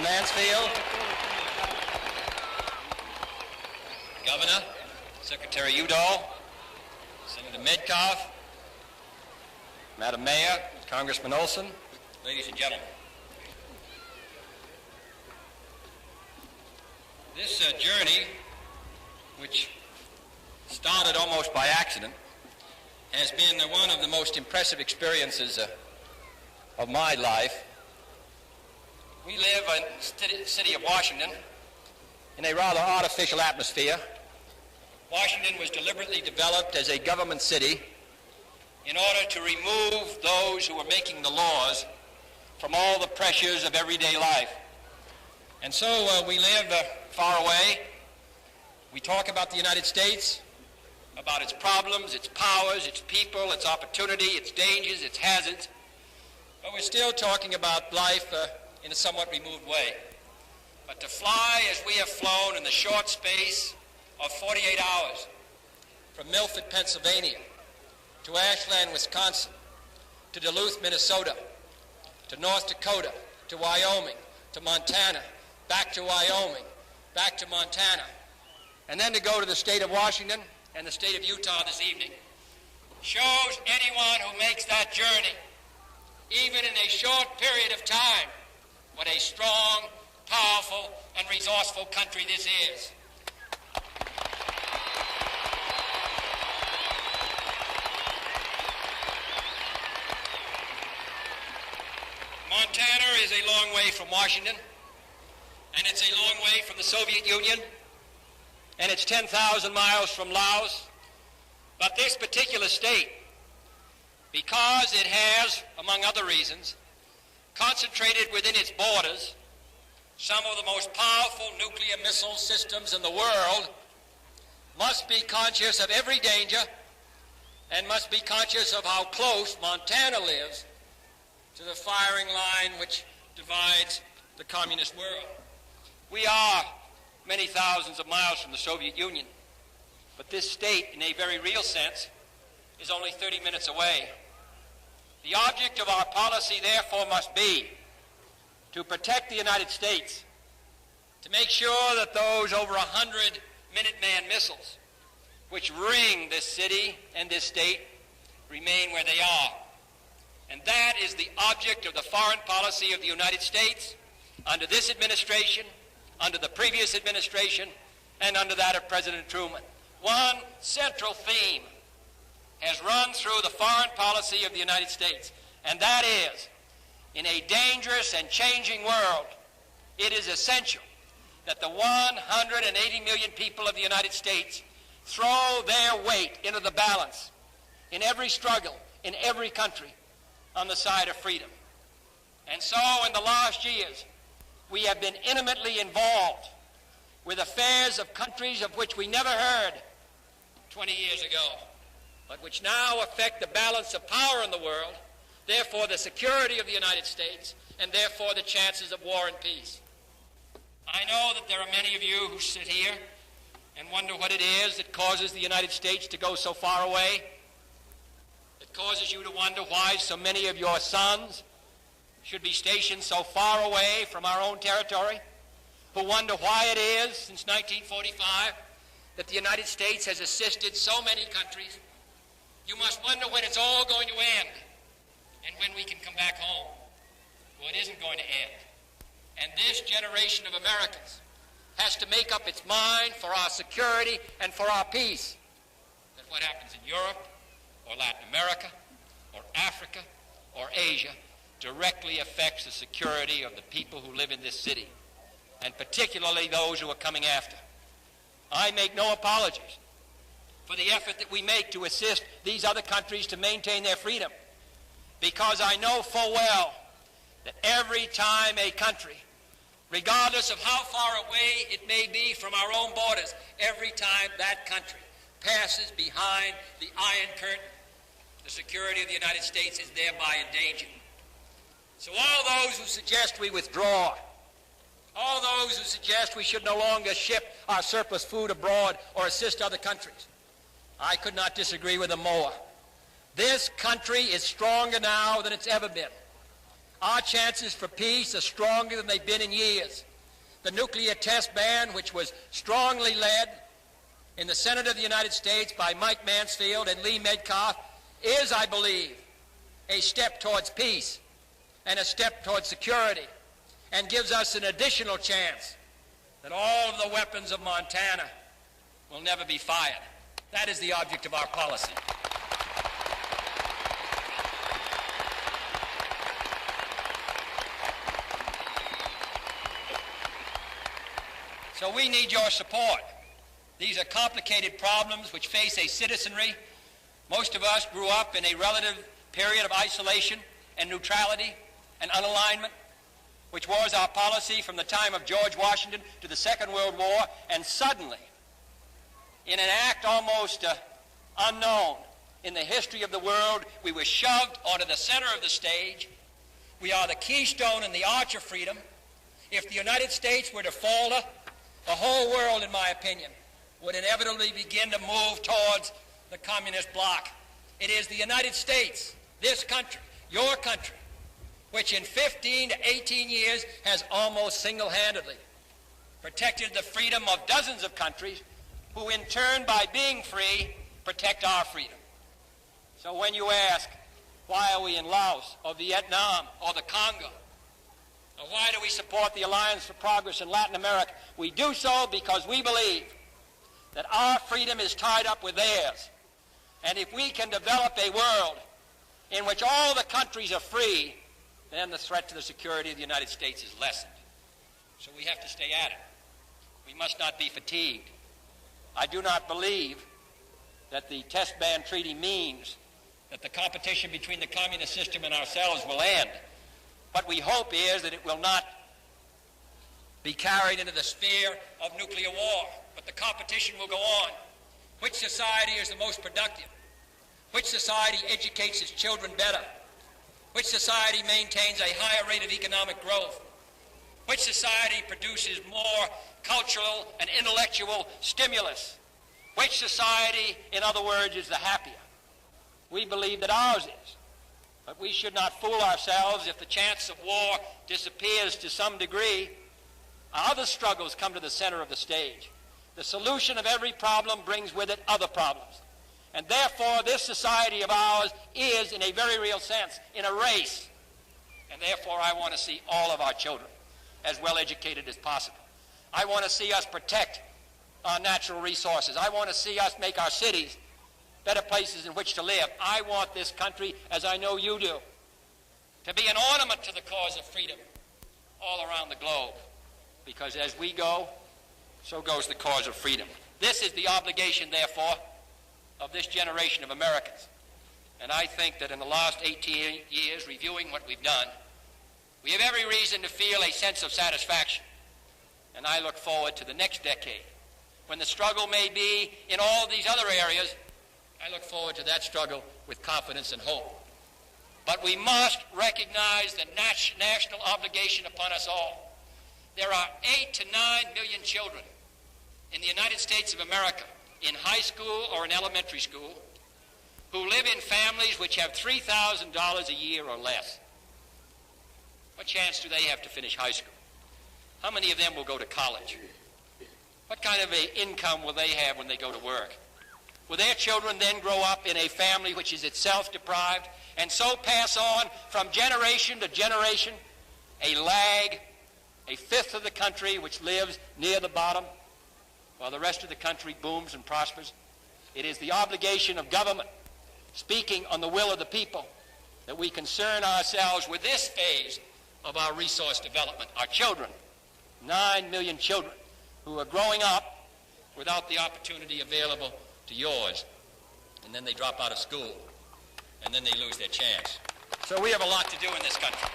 Mansfield, Governor, Secretary Udall, Senator Metcalf, Madam Mayor, Congressman Olson, ladies and gentlemen. This journey, which started almost by accident, has been one of the most impressive experiences of my life. We live in the city of Washington in a rather artificial atmosphere. Washington was deliberately developed as a government city in order to remove those who were making the laws from all the pressures of everyday life. And so we live far away. We talk about the United States, about its problems, its powers, its people, its opportunity, its dangers, its hazards. But we're still talking about life in a somewhat removed way. But to fly as we have flown in the short space of 48 hours from Milford, Pennsylvania, to Ashland, Wisconsin, to Duluth, Minnesota, to North Dakota, to Wyoming, to Montana, back to Wyoming, back to Montana, and then to go to the state of Washington and the state of Utah this evening, shows anyone who makes that journey, even in a short period of time, what a strong, powerful, and resourceful country this is. Montana is a long way from Washington, and it's a long way from the Soviet Union, and it's 10,000 miles from Laos. But this particular state, because it has, among other reasons, concentrated within its borders some of the most powerful nuclear missile systems in the world, must be conscious of every danger and must be conscious of how close Montana lives to the firing line which divides the communist world. We are many thousands of miles from the Soviet Union, but this state, in a very real sense, is only 30 minutes away. The object of our policy, therefore, must be to protect the United States, to make sure that those over 100 Minuteman missiles which ring this city and this state remain where they are. And that is the object of the foreign policy of the United States under this administration, under the previous administration, and under that of President Truman. One central theme has run through the foreign policy of the United States, and that is, in a dangerous and changing world, it is essential that the 180 million people of the United States throw their weight into the balance in every struggle, in every country, on the side of freedom. And so in the last years, we have been intimately involved with affairs of countries of which we never heard 20 years ago, but which now affect the balance of power in the world, therefore the security of the United States, and therefore the chances of war and peace. I know that there are many of you who sit here and wonder what it is that causes the United States to go so far away. It causes you to wonder why so many of your sons should be stationed so far away from our own territory, who wonder why it is, since 1945, that the United States has assisted so many countries. You must wonder when it's all going to end and when we can come back home. Well, it isn't going to end. And this generation of Americans has to make up its mind for our security and for our peace, that what happens in Europe or Latin America or Africa or Asia directly affects the security of the people who live in this city, and particularly those who are coming after. I make no apologies for the effort that we make to assist these other countries to maintain their freedom, because I know full well that every time a country, regardless of how far away it may be from our own borders, every time that country passes behind the Iron Curtain, the security of the United States is thereby endangered. So all those who suggest we withdraw, all those who suggest we should no longer ship our surplus food abroad or assist other countries, I could not disagree with them more. This country is stronger now than it's ever been. Our chances for peace are stronger than they've been in years. The nuclear test ban, which was strongly led in the Senate of the United States by Mike Mansfield and Lee Metcalf, is, I believe, a step towards peace and a step towards security, and gives us an additional chance that all of the weapons of Montana will never be fired. That is the object of our policy. So we need your support. These are complicated problems which face a citizenry. Most of us grew up in a relative period of isolation and neutrality and unalignment, which was our policy from the time of George Washington to the Second World War, and suddenly, in an act almost unknown in the history of the world, we were shoved onto the center of the stage. We are the keystone and the arch of freedom. If the United States were to falter, the whole world, in my opinion, would inevitably begin to move towards the communist bloc. It is the United States, this country, your country, which in 15 to 18 years has almost single-handedly protected the freedom of dozens of countries who in turn, by being free, protect our freedom. So when you ask, why are we in Laos or Vietnam or the Congo? Or why do we support the Alliance for Progress in Latin America? We do so because we believe that our freedom is tied up with theirs. And if we can develop a world in which all the countries are free, then the threat to the security of the United States is lessened. So we have to stay at it. We must not be fatigued. I do not believe that the test ban treaty means that the competition between the communist system and ourselves will end. What we hope is that it will not be carried into the sphere of nuclear war, but the competition will go on. Which society is the most productive? Which society educates its children better? Which society maintains a higher rate of economic growth? Which society produces more cultural and intellectual stimulus? Which society, in other words, is the happier? We believe that ours is. But we should not fool ourselves. If the chance of war disappears to some degree, other struggles come to the center of the stage. The solution of every problem brings with it other problems. And therefore, this society of ours is, in a very real sense, in a race. And therefore, I want to see all of our children as well educated as possible. I want to see us protect our natural resources. I want to see us make our cities better places in which to live. I want this country, as I know you do, to be an ornament to the cause of freedom all around the globe. Because as we go, so goes the cause of freedom. This is the obligation, therefore, of this generation of Americans. And I think that in the last 18 years, reviewing what we've done, we have every reason to feel a sense of satisfaction. And I look forward to the next decade, when the struggle may be in all these other areas. I look forward to that struggle with confidence and hope. But we must recognize the national obligation upon us all. There are 8 to 9 million children in the United States of America, in high school or in elementary school, who live in families which have $3,000 a year or less. What chance do they have to finish high school? How many of them will go to college? What kind of an income will they have when they go to work? Will their children then grow up in a family which is itself deprived, and so pass on from generation to generation a lag, a fifth of the country which lives near the bottom, while the rest of the country booms and prospers? It is the obligation of government, speaking on the will of the people, that we concern ourselves with this phase of our resource development, our children, 9 million children who are growing up without the opportunity available to yours. And then they drop out of school, and then they lose their chance. So we have a lot to do in this country.